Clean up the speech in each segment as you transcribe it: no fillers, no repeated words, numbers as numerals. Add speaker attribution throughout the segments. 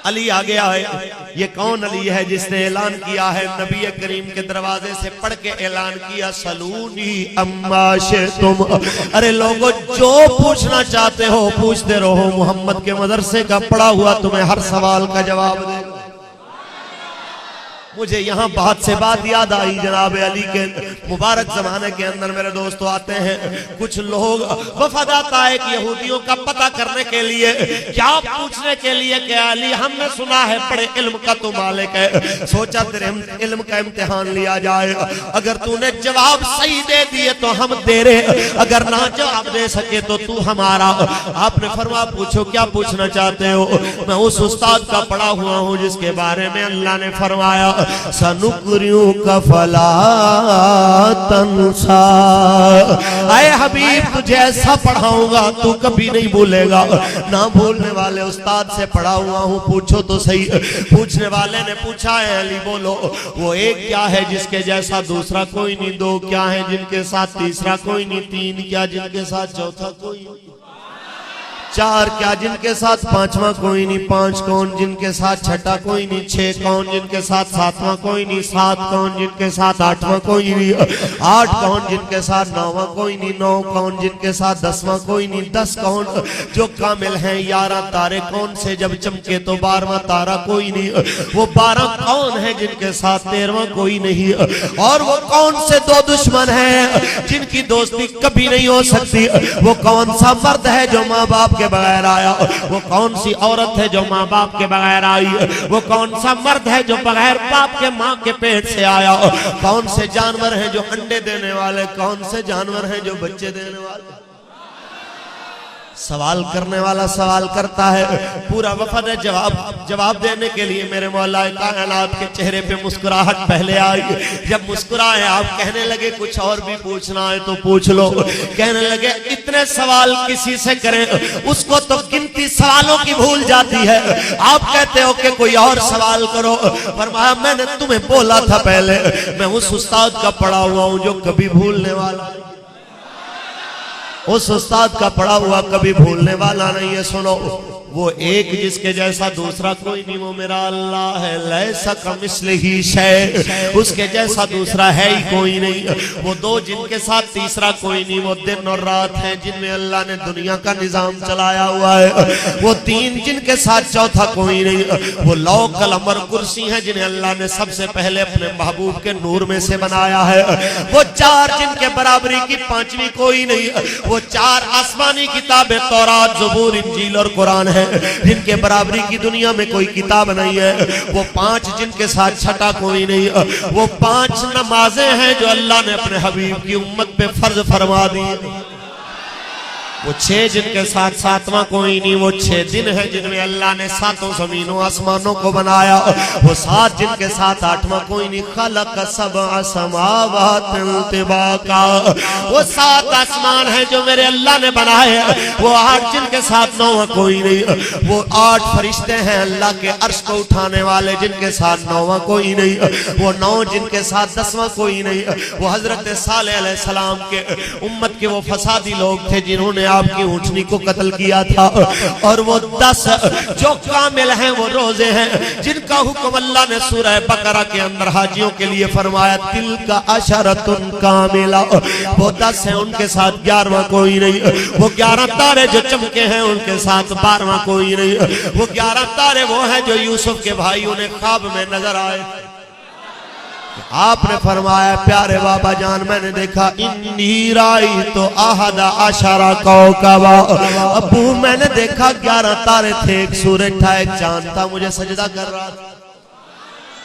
Speaker 1: علی آ گیا ہے. یہ کون علی ہے جس نے اعلان کیا ہے نبی کریم کے دروازے سے پڑھ کے اعلان کیا سلونی اما شئتم. ارے لوگوں جو پوچھنا چاہتے ہو پوچھتے رہو، محمد کے مدرسے کا پڑھا ہوا تمہیں ہر سوال کا جواب دے گا. مجھے یہاں بات سے بات یاد آئی، جناب علی کے مبارک زمانے کے اندر میرے دوستو آتے ہیں کچھ لوگ، وفد آتا ہے کہ یہودیوں کا پتہ کرنے کے لیے، کیا پوچھنے کے لیے کہ علی ہم نے سنا ہے بڑے علم کا تو مالک ہے، سوچا تیرے علم کا امتحان لیا جائے، اگر تو نے جواب صحیح دے دیے تو ہم تیرے، اگر نہ جواب دے سکے تو تو ہمارا. آپ نے فرمایا پوچھو کیا پوچھنا چاہتے ہو. میں اس استاد کا پڑھا ہوا ہوں جس کے بارے میں اللہ نے فرمایا سَنُقْرِئُكَ فَلَا تَنْسَىٰ. اے حبیب تجھے ایسا پڑھاؤں گا تو کبھی نہیں بھولے گا. نہ بھولنے والے استاد سے پڑھا ہوا ہوں، پوچھو تو صحیح. پوچھنے والے نے پوچھا ہے علی بولو وہ ایک کیا ہے جس کے جیسا دوسرا کوئی نہیں، دو کیا ہے جن کے ساتھ تیسرا کوئی نہیں، تین کیا جن کے ساتھ چوتھا کوئی نہیں، چار کیا جن کے ساتھ پانچواں کوئی نہیں، پانچ کون جن کے ساتھ چھٹا کوئی نہیں، چھ کون جن کے ساتھ ساتواں کوئی نہیں، سات کون جن کے ساتھ آٹھواں کوئی نہیں، آٹھ کون جن کے ساتھ نوواں کوئی نہیں، نو کون جن کے ساتھ دسواں کوئی نہیں، دس کون جو کامل ہیں، 11 تارے کون سے جب چمکے تو 12واں تارہ کوئی نہیں، وہ 12 کون ہیں جن کے ساتھ 13واں کوئی نہیں، اور وہ کون سے دو دشمن ہیں جن کی دوستی کبھی نہیں ہو سکتی، وہ کون سا مرد ہے جو ماں باپ کے بغیر آیا، وہ کون سی عورت ہے جو ماں باپ کے بغیر آئی، وہ کون سا مرد ہے جو بغیر باپ کے ماں کے پیٹ سے آیا، کون سے جانور ہیں جو انڈے دینے والے، کون سے جانور ہیں جو بچے دینے والے. سوال کرنے والا سوال کرتا ہے، پورا وفد جواب دینے کے لیے میرے مولا کائنات کے چہرے پہ مسکراہٹ پہلے آئی. جب مسکرائے آپ کہنے لگے کچھ اور بھی پوچھنا ہے تو پوچھ لو. کہنے لگے اتنے سوال کسی سے کریں اس کو تو گنتی سوالوں کی بھول جاتی ہے، آپ کہتے ہو کہ کوئی اور سوال کرو. فرمایا میں نے تمہیں بولا تھا پہلے میں اس استاد کا پڑھا ہوا ہوں جو کبھی بھولنے والا، اس استاد کا پڑھا ہوا کبھی بھولنے والا نہیں ہے. سنو وہ ایک جس کے جیسا دوسرا کوئی نہیں، وہ میرا اللہ ہے. لیسا کمثلہ شیء، اس کے جیسا دوسرا ہے ہی کوئی نہیں. وہ دو جن کے ساتھ تیسرا کوئی نہیں، وہ دن اور رات ہیں جن میں اللہ نے دنیا کا نظام چلایا ہوا ہے. وہ تین جن کے ساتھ چوتھا کوئی نہیں. وہ لوح قلم اور کرسی ہیں جنہیں اللہ نے سب سے پہلے اپنے محبوب کے نور میں سے بنایا ہے. وہ چار جن کے برابری کی پانچویں کوئی نہیں. وہ چار آسمانی کتابیں تورات، زبور، انجیل اور قرآن ہے جن کے برابری کی دنیا میں کوئی کتاب نہیں ہے. وہ پانچ جن کے ساتھ چھٹا کوئی نہیں. وہ پانچ نمازیں ہیں جو اللہ نے اپنے حبیب کی امت پہ فرض فرما دی. وہ چھ جن کے ساتھ ساتواں کوئی نہیں. وہ 6 دن ہیں جن میں اللہ نے ساتوں زمینوں آسمانوں کو بنایا. وہ 7 جن کے ساتھ 8واں کوئی نہیں. خلق 7 سماوات طباقا، وہ 7 آسمان ہیں جو میرے اللہ نے بنائے. وہ 8 جن کے ساتھ 9واں کوئی نہیں. وہ 8 فرشتے ہیں اللہ کے عرش کو اٹھانے والے جن کے ساتھ 9واں کوئی نہیں. وہ 9 جن کے ساتھ 10واں کوئی نہیں. وہ حضرت صالح علیہ السلام کے امت کے وہ فسادی لوگ تھے جنہوں نے آپ کی اونٹنی کو قتل کیا تھا. اور وہ 10 جو کامل ہیں وہ روزے ہیں جن کا حکم اللہ نے سورہ بقرہ کے اندر حاجیوں کے لیے فرمایا تلک عشرۃ کاملہ. وہ 10 ہیں ان کے ساتھ 11واں کوئی نہیں. وہ 11 تارے جو چمکے ہیں ان کے ساتھ 12واں کوئی نہیں. وہ 11 تارے وہ ہیں جو یوسف کے بھائی انہیں خواب میں نظر آئے. آپ نے فرمایا پیارے بابا جان میں نے دیکھا انی رأیت احد عشر کوکبا. ابو میں نے دیکھا 11 تارے تھے، ایک سورج تھا، ایک چاند تھا، مجھے سجدہ کر رہا تھا.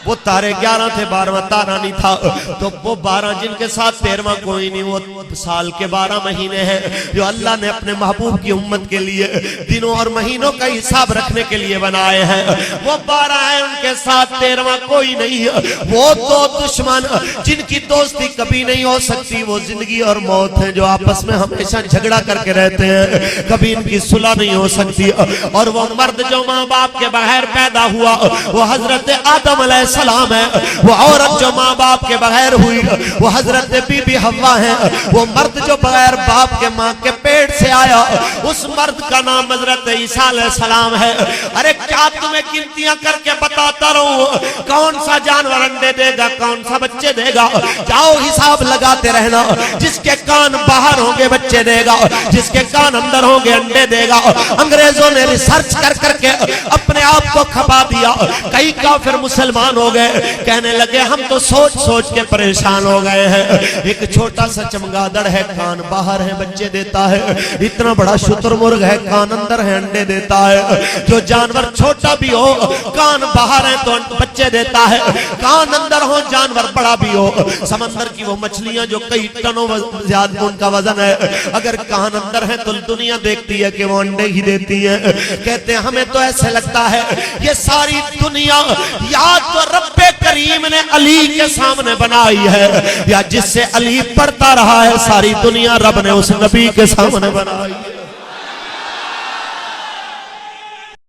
Speaker 1: وہ تارے 11 تھے، 12واں تارہ نہیں تھا. تو وہ 12 جن کے ساتھ 13واں کوئی نہیں. وہ سال کے 12 مہینے ہیں جو اللہ نے اپنے محبوب کی امت کے لیے دنوں اور مہینوں کا حساب رکھنے کے لیے بنائے ہیں. وہ 12 ہیں ان کے ساتھ 13واں کوئی نہیں. وہ دو دشمن جن کی دوستی کبھی نہیں ہو سکتی، وہ زندگی اور موت ہیں جو آپس میں ہمیشہ جھگڑا کر کے رہتے ہیں، کبھی ان کی صلح نہیں ہو سکتی. اور وہ مرد جو ماں باپ کے بغیر پیدا ہوا وہ حضرت آدم علیہ السلام ہے، وہ عورت جو ماں باپ کے بغیر ہوئی وہ حضرت بی بی حوا ہے، وہ مرد جو بغیر باپ کے ماں کے پیٹ سے آیا اس مرد کا نام حضرت عیسیٰ علیہ السلام ہے۔ ارے کیا تمہیں گنتیاں کر کے بتاتا رہوں کون سا جانور انڈے دے گا کون سا بچے دے گا؟ جاؤ حساب لگاتے رہنا، جس کے کان باہر ہوں گے بچے دے گا، جس کے کان اندر ہوں گے انڈے دے گا۔ انگریزوں نے ریسرچ کر کر کے اپنے آپ کو کھپا دیا، کئی کافر مسلمان ہو گئے، کہنے لگے ہم تو سوچ سوچ کے پریشان ہو گئے ہیں، ایک چھوٹا سا چمگادڑ ہے کان باہر ہے بچے دیتا ہے، اتنا بڑا شتر مرغ ہے کان اندر ہے انڈے دیتا ہے، جو جانور چھوٹا بھی ہو کان باہر ہے تو بچے دیتا ہے، کان اندر ہو جانور بڑا بھی ہو، سمندر کی وہ مچھلیاں جو کئی ٹنوں زیادہ ان کا وزن ہے اگر کان اندر ہے تو دنیا دیکھتی ہے کہ وہ انڈے ہی دیتی ہیں۔ کہتے ہیں ہمیں تو ایسے لگتا ہے یہ ساری دنیا یا تو رب کریم نے علی کے سامنے بنائی ہے یا جس سے علی پڑھتا رہا ہے ساری دنیا رب نے اس نبی کے سامنے بنائی ہے۔